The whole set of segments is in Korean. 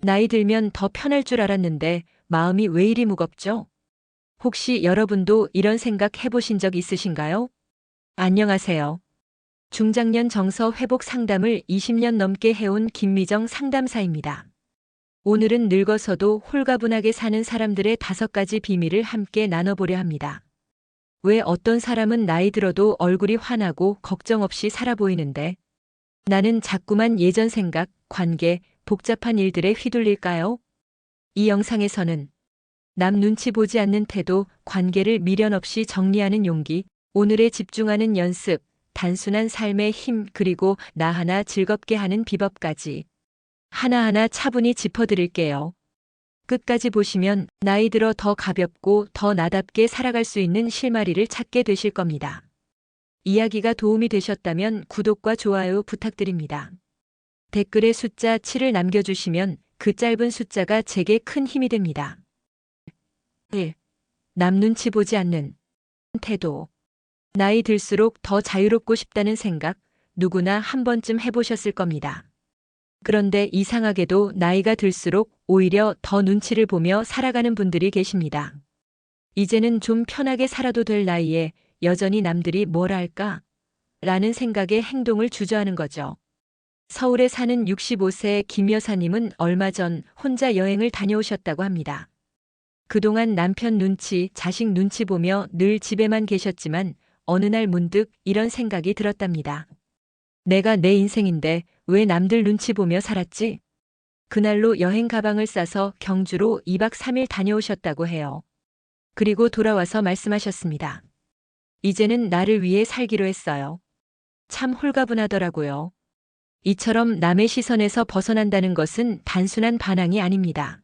나이 들면 더 편할 줄 알았는데 마음이 왜 이리 무겁죠? 혹시 여러분도 이런 생각 해보신 적 있으신가요? 안녕하세요. 중장년 정서 회복 상담을 20년 넘게 해온 김미정 상담사입니다. 오늘은 늙어서도 홀가분하게 사는 사람들의 5가지 비밀을 함께 나눠보려 합니다. 왜 어떤 사람은 나이 들어도 얼굴이 환하고 걱정 없이 살아 보이는데 나는 자꾸만 예전 생각, 관계, 복잡한 일들에 휘둘릴까요? 이 영상에서는 남 눈치 보지 않는 태도, 관계를 미련 없이 정리하는 용기, 오늘에 집중하는 연습, 단순한 삶의 힘, 그리고 나 하나 즐겁게 하는 비법까지 하나하나 차분히 짚어드릴게요. 끝까지 보시면 나이 들어 더 가볍고 더 나답게 살아갈 수 있는 실마리를 찾게 되실 겁니다. 이야기가 도움이 되셨다면 구독과 좋아요 부탁드립니다. 댓글에 숫자 7을 남겨주시면 그 짧은 숫자가 제게 큰 힘이 됩니다. 1. 남 눈치 보지 않는 태도. 나이 들수록 더 자유롭고 싶다는 생각, 누구나 한 번쯤 해보셨을 겁니다. 그런데 이상하게도 나이가 들수록 오히려 더 눈치를 보며 살아가는 분들이 계십니다. 이제는 좀 편하게 살아도 될 나이에 여전히 남들이 뭘 할까? 라는 생각에 행동을 주저하는 거죠. 서울에 사는 65세 김 여사님은 얼마 전 혼자 여행을 다녀오셨다고 합니다. 그동안 남편 눈치, 자식 눈치 보며 늘 집에만 계셨지만 어느 날 문득 이런 생각이 들었답니다. 내가 내 인생인데 왜 남들 눈치 보며 살았지? 그날로 여행 가방을 싸서 경주로 2박 3일 다녀오셨다고 해요. 그리고 돌아와서 말씀하셨습니다. 이제는 나를 위해 살기로 했어요. 참 홀가분하더라고요. 이처럼 남의 시선에서 벗어난다는 것은 단순한 반항이 아닙니다.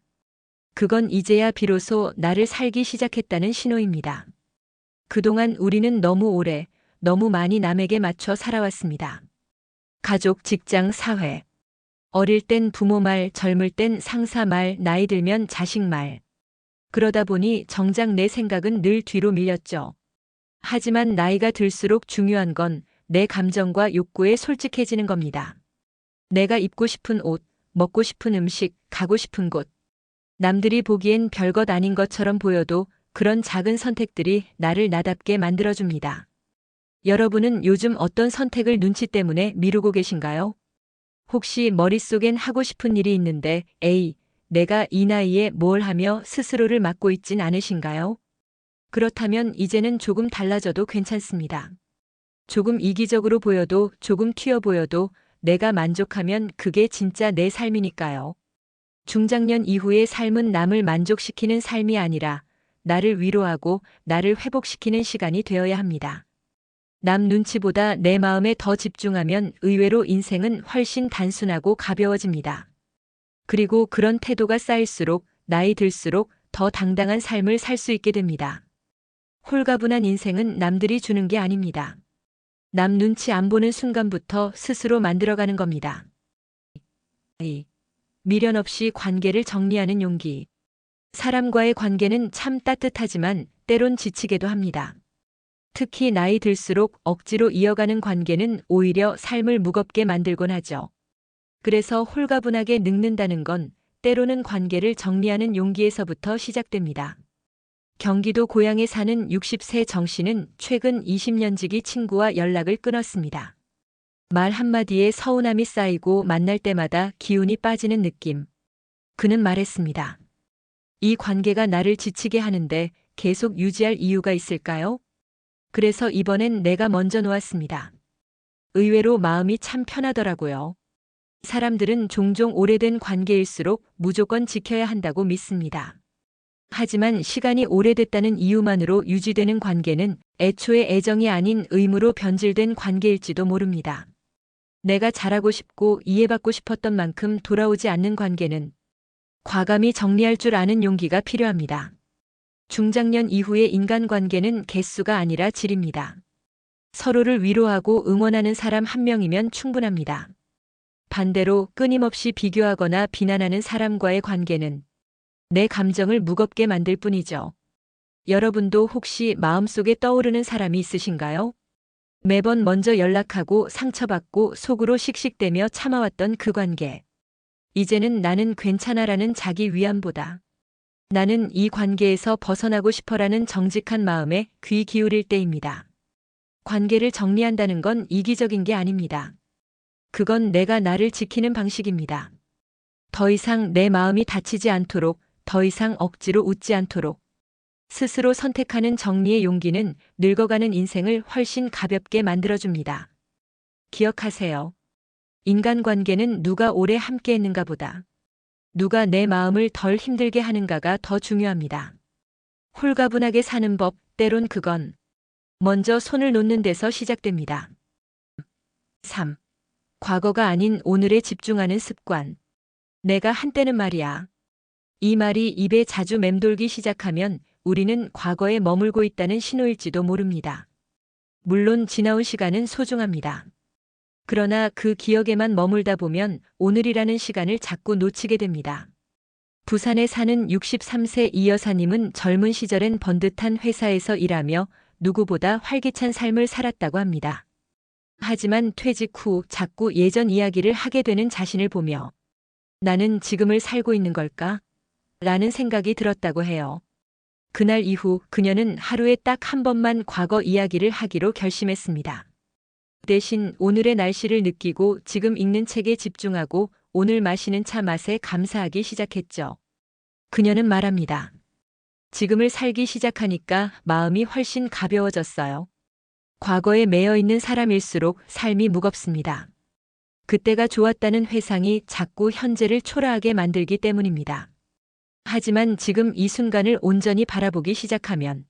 그건 이제야 비로소 나를 살기 시작했다는 신호입니다. 그동안 우리는 너무 오래, 너무 많이 남에게 맞춰 살아왔습니다. 가족, 직장, 사회. 어릴 땐 부모 말, 젊을 땐 상사 말, 나이 들면 자식 말. 그러다 보니 정작 내 생각은 늘 뒤로 밀렸죠. 하지만 나이가 들수록 중요한 건 내 감정과 욕구에 솔직해지는 겁니다. 내가 입고 싶은 옷, 먹고 싶은 음식, 가고 싶은 곳. 남들이 보기엔 별것 아닌 것처럼 보여도 그런 작은 선택들이 나를 나답게 만들어줍니다. 여러분은 요즘 어떤 선택을 눈치 때문에 미루고 계신가요? 혹시 머릿속엔 하고 싶은 일이 있는데, 에이, 내가 이 나이에 뭘 하며 스스로를 막고 있진 않으신가요? 그렇다면 이제는 조금 달라져도 괜찮습니다. 조금 이기적으로 보여도, 조금 튀어 보여도 내가 만족하면 그게 진짜 내 삶이니까요. 중장년 이후의 삶은 남을 만족시키는 삶이 아니라 나를 위로하고 나를 회복시키는 시간이 되어야 합니다. 남 눈치보다 내 마음에 더 집중하면 의외로 인생은 훨씬 단순하고 가벼워집니다. 그리고 그런 태도가 쌓일수록 나이 들수록 더 당당한 삶을 살 수 있게 됩니다. 홀가분한 인생은 남들이 주는 게 아닙니다. 남 눈치 안 보는 순간부터 스스로 만들어가는 겁니다. 2. 미련 없이 관계를 정리하는 용기. 사람과의 관계는 참 따뜻하지만 때론 지치게도 합니다. 특히 나이 들수록 억지로 이어가는 관계는 오히려 삶을 무겁게 만들곤 하죠. 그래서 홀가분하게 늙는다는 건 때로는 관계를 정리하는 용기에서부터 시작됩니다. 경기도 고양에 사는 60세 정 씨는 최근 20년 지기 친구와 연락을 끊었습니다. 말 한마디에 서운함이 쌓이고 만날 때마다 기운이 빠지는 느낌. 그는 말했습니다. 이 관계가 나를 지치게 하는데 계속 유지할 이유가 있을까요? 그래서 이번엔 내가 먼저 놓았습니다. 의외로 마음이 참 편하더라고요. 사람들은 종종 오래된 관계일수록 무조건 지켜야 한다고 믿습니다. 하지만 시간이 오래됐다는 이유만으로 유지되는 관계는 애초에 애정이 아닌 의무로 변질된 관계일지도 모릅니다. 내가 잘하고 싶고 이해받고 싶었던 만큼 돌아오지 않는 관계는 과감히 정리할 줄 아는 용기가 필요합니다. 중장년 이후의 인간관계는 개수가 아니라 질입니다. 서로를 위로하고 응원하는 사람 한 명이면 충분합니다. 반대로 끊임없이 비교하거나 비난하는 사람과의 관계는 내 감정을 무겁게 만들 뿐이죠. 여러분도 혹시 마음속에 떠오르는 사람이 있으신가요? 매번 먼저 연락하고 상처받고 속으로 씩씩대며 참아왔던 그 관계. 이제는 나는 괜찮아라는 자기 위안보다 나는 이 관계에서 벗어나고 싶어라는 정직한 마음에 귀 기울일 때입니다. 관계를 정리한다는 건 이기적인 게 아닙니다. 그건 내가 나를 지키는 방식입니다. 더 이상 내 마음이 다치지 않도록, 더 이상 억지로 웃지 않도록. 스스로 선택하는 정리의 용기는 늙어가는 인생을 훨씬 가볍게 만들어줍니다. 기억하세요. 인간관계는 누가 오래 함께 했는가 보다 누가 내 마음을 덜 힘들게 하는가가 더 중요합니다. 홀가분하게 사는 법, 때론 그건 먼저 손을 놓는 데서 시작됩니다. 3. 과거가 아닌 오늘에 집중하는 습관. 내가 한때는 말이야. 이 말이 입에 자주 맴돌기 시작하면 우리는 과거에 머물고 있다는 신호일지도 모릅니다. 물론 지나온 시간은 소중합니다. 그러나 그 기억에만 머물다 보면 오늘이라는 시간을 자꾸 놓치게 됩니다. 부산에 사는 63세 이 여사님은 젊은 시절엔 번듯한 회사에서 일하며 누구보다 활기찬 삶을 살았다고 합니다. 하지만 퇴직 후 자꾸 예전 이야기를 하게 되는 자신을 보며 나는 지금을 살고 있는 걸까? 라는 생각이 들었다고 해요. 그날 이후 그녀는 하루에 딱 한 번만 과거 이야기를 하기로 결심했습니다. 대신 오늘의 날씨를 느끼고 지금 읽는 책에 집중하고 오늘 마시는 차 맛에 감사하기 시작했죠. 그녀는 말합니다. 지금을 살기 시작하니까 마음이 훨씬 가벼워졌어요. 과거에 매여 있는 사람일수록 삶이 무겁습니다. 그때가 좋았다는 회상이 자꾸 현재를 초라하게 만들기 때문입니다. 하지만 지금 이 순간을 온전히 바라보기 시작하면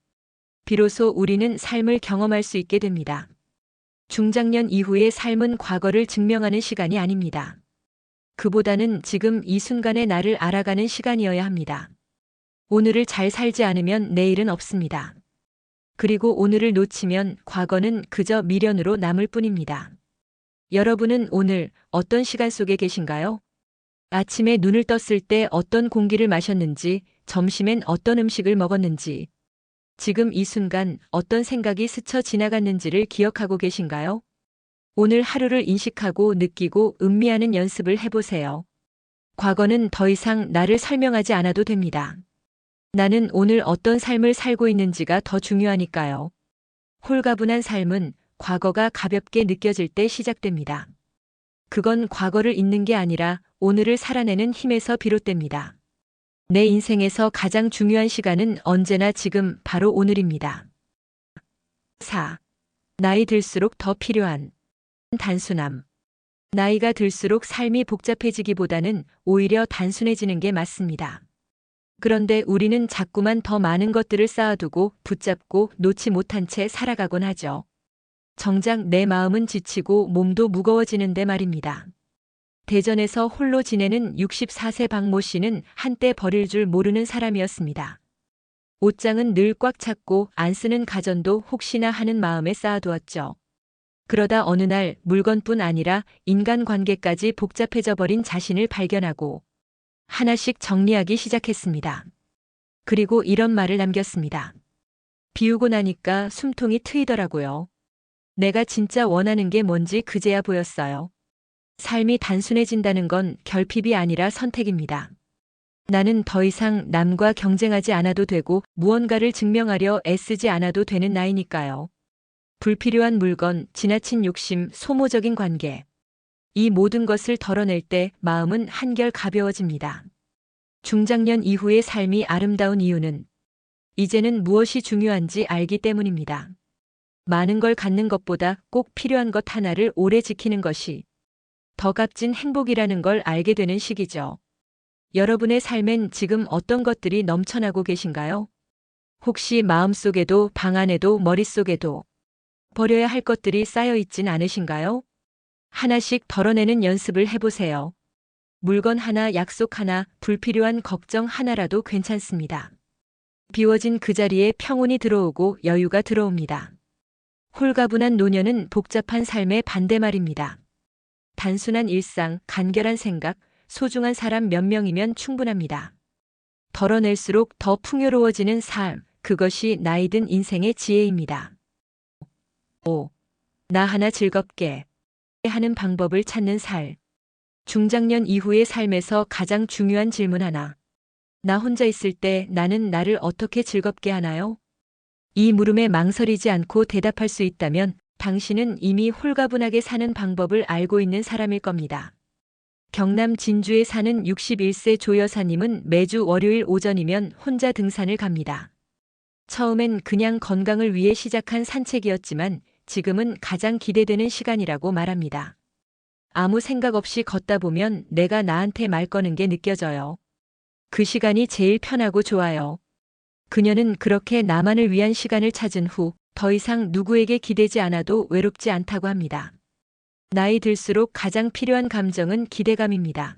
비로소 우리는 삶을 경험할 수 있게 됩니다. 중장년 이후의 삶은 과거를 증명하는 시간이 아닙니다. 그보다는 지금 이 순간의 나를 알아가는 시간이어야 합니다. 오늘을 잘 살지 않으면 내일은 없습니다. 그리고 오늘을 놓치면 과거는 그저 미련으로 남을 뿐입니다. 여러분은 오늘 어떤 시간 속에 계신가요? 아침에 눈을 떴을 때 어떤 공기를 마셨는지, 점심엔 어떤 음식을 먹었는지, 지금 이 순간 어떤 생각이 스쳐 지나갔는지를 기억하고 계신가요? 오늘 하루를 인식하고 느끼고 음미하는 연습을 해보세요. 과거는 더 이상 나를 설명하지 않아도 됩니다. 나는 오늘 어떤 삶을 살고 있는지가 더 중요하니까요. 홀가분한 삶은 과거가 가볍게 느껴질 때 시작됩니다. 그건 과거를 잊는 게 아니라 오늘을 살아내는 힘에서 비롯됩니다. 내 인생에서 가장 중요한 시간은 언제나 지금 바로 오늘입니다. 4. 나이 들수록 더 필요한 단순함. 나이가 들수록 삶이 복잡해지기보다는 오히려 단순해지는 게 맞습니다. 그런데 우리는 자꾸만 더 많은 것들을 쌓아두고 붙잡고 놓지 못한 채 살아가곤 하죠. 정작 내 마음은 지치고 몸도 무거워지는데 말입니다. 대전에서 홀로 지내는 64세 박모 씨는 한때 버릴 줄 모르는 사람이었습니다. 옷장은 늘 꽉 찼고 안 쓰는 가전도 혹시나 하는 마음에 쌓아두었죠. 그러다 어느 날 물건뿐 아니라 인간관계까지 복잡해져 버린 자신을 발견하고 하나씩 정리하기 시작했습니다. 그리고 이런 말을 남겼습니다. 비우고 나니까 숨통이 트이더라고요. 내가 진짜 원하는 게 뭔지 그제야 보였어요. 삶이 단순해진다는 건 결핍이 아니라 선택입니다. 나는 더 이상 남과 경쟁하지 않아도 되고 무언가를 증명하려 애쓰지 않아도 되는 나이니까요. 불필요한 물건, 지나친 욕심, 소모적인 관계. 이 모든 것을 덜어낼 때 마음은 한결 가벼워집니다. 중장년 이후의 삶이 아름다운 이유는 이제는 무엇이 중요한지 알기 때문입니다. 많은 걸 갖는 것보다 꼭 필요한 것 하나를 오래 지키는 것이 더 값진 행복이라는 걸 알게 되는 시기죠. 여러분의 삶엔 지금 어떤 것들이 넘쳐나고 계신가요? 혹시 마음속에도 방 안에도 머릿속에도 버려야 할 것들이 쌓여 있진 않으신가요? 하나씩 덜어내는 연습을 해보세요. 물건 하나, 약속 하나, 불필요한 걱정 하나라도 괜찮습니다. 비워진 그 자리에 평온이 들어오고 여유가 들어옵니다. 홀가분한 노년은 복잡한 삶의 반대말입니다. 단순한 일상, 간결한 생각, 소중한 사람 몇 명이면 충분합니다. 덜어낼수록 더 풍요로워지는 삶, 그것이 나이 든 인생의 지혜입니다. 5. 나 하나 즐겁게 하는 방법을 찾는 삶. 중장년 이후의 삶에서 가장 중요한 질문 하나. 나 혼자 있을 때 나는 나를 어떻게 즐겁게 하나요? 이 물음에 망설이지 않고 대답할 수 있다면 당신은 이미 홀가분하게 사는 방법을 알고 있는 사람일 겁니다. 경남 진주에 사는 61세 조 여사님은 매주 월요일 오전이면 혼자 등산을 갑니다. 처음엔 그냥 건강을 위해 시작한 산책이었지만 지금은 가장 기대되는 시간이라고 말합니다. 아무 생각 없이 걷다 보면 내가 나한테 말 거는 게 느껴져요. 그 시간이 제일 편하고 좋아요. 그녀는 그렇게 나만을 위한 시간을 찾은 후 더 이상 누구에게 기대지 않아도 외롭지 않다고 합니다. 나이 들수록 가장 필요한 감정은 기대감입니다.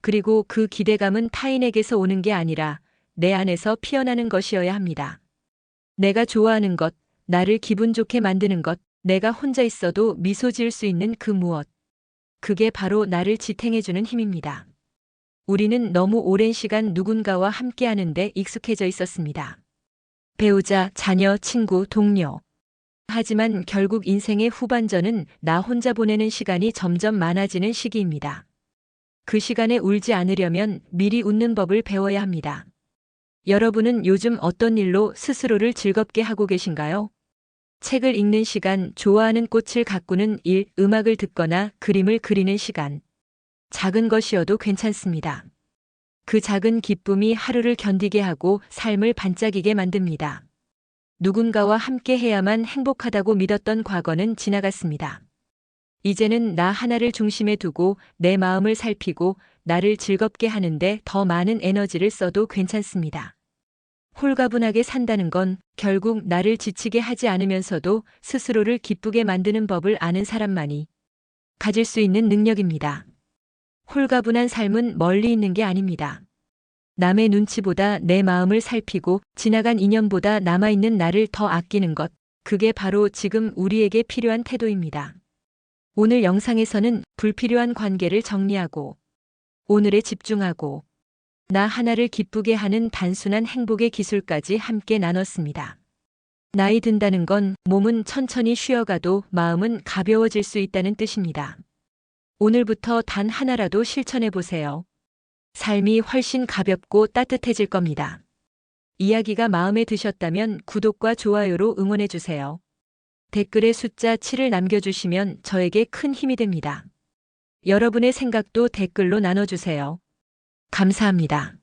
그리고 그 기대감은 타인에게서 오는 게 아니라 내 안에서 피어나는 것이어야 합니다. 내가 좋아하는 것, 나를 기분 좋게 만드는 것, 내가 혼자 있어도 미소 지을 수 있는 그 무엇. 그게 바로 나를 지탱해주는 힘입니다. 우리는 너무 오랜 시간 누군가와 함께 하는데 익숙해져 있었습니다. 배우자, 자녀, 친구, 동료. 하지만 결국 인생의 후반전은 나 혼자 보내는 시간이 점점 많아지는 시기입니다. 그 시간에 울지 않으려면 미리 웃는 법을 배워야 합니다. 여러분은 요즘 어떤 일로 스스로를 즐겁게 하고 계신가요? 책을 읽는 시간, 좋아하는 꽃을 가꾸는 일, 음악을 듣거나 그림을 그리는 시간. 작은 것이어도 괜찮습니다. 그 작은 기쁨이 하루를 견디게 하고 삶을 반짝이게 만듭니다. 누군가와 함께 해야만 행복하다고 믿었던 과거는 지나갔습니다. 이제는 나 하나를 중심에 두고 내 마음을 살피고 나를 즐겁게 하는데 더 많은 에너지를 써도 괜찮습니다. 홀가분하게 산다는 건 결국 나를 지치게 하지 않으면서도 스스로를 기쁘게 만드는 법을 아는 사람만이 가질 수 있는 능력입니다. 홀가분한 삶은 멀리 있는 게 아닙니다. 남의 눈치보다 내 마음을 살피고 지나간 인연보다 남아있는 나를 더 아끼는 것, 그게 바로 지금 우리에게 필요한 태도입니다. 오늘 영상에서는 불필요한 관계를 정리하고 오늘에 집중하고 나 하나를 기쁘게 하는 단순한 행복의 기술까지 함께 나눴습니다. 나이 든다는 건 몸은 천천히 쉬어가도 마음은 가벼워질 수 있다는 뜻입니다. 오늘부터 단 하나라도 실천해 보세요. 삶이 훨씬 가볍고 따뜻해질 겁니다. 이야기가 마음에 드셨다면 구독과 좋아요로 응원해 주세요. 댓글에 숫자 7을 남겨주시면 저에게 큰 힘이 됩니다. 여러분의 생각도 댓글로 나눠주세요. 감사합니다.